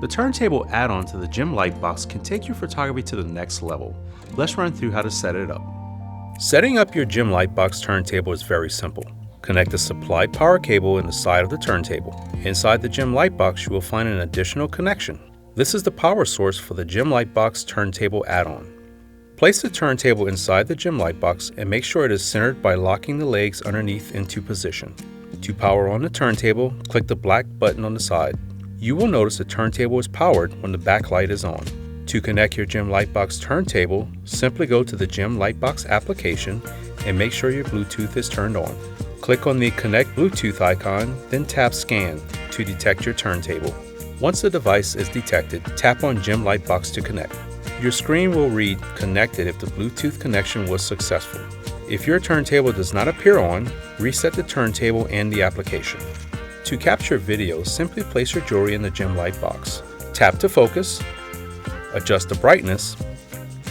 The Turntable add-on to the GemLightBox can take your photography to the next level. Let's run through how to set it up. Setting up your GemLightBox turntable is very simple. Connect the supply power cable in the side of the turntable. Inside the GemLightBox, you will find an additional connection. This is the power source for the GemLightBox turntable add-on. Place the turntable inside the GemLightBox and make sure it is centered by locking the legs underneath into position. To power on the turntable, click the black button on the side. You will notice the turntable is powered when the backlight is on. To connect your GemLightBox turntable, simply go to the GemLightBox application and make sure your Bluetooth is turned on. Click on the Connect Bluetooth icon, then tap Scan to detect your turntable. Once the device is detected, tap on GemLightBox to connect. Your screen will read Connected if the Bluetooth connection was successful. If your turntable does not appear on, reset the turntable and the application. To capture video, simply place your jewelry in the GemLightBox. Tap to focus, adjust the brightness,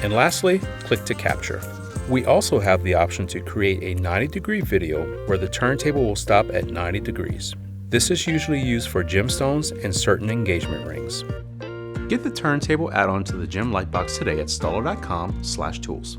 and lastly, click to capture. We also have the option to create a 90-degree video where the turntable will stop at 90 degrees. This is usually used for gemstones and certain engagement rings. Get the turntable add-on to the GemLightBox today at Stuller.com/tools.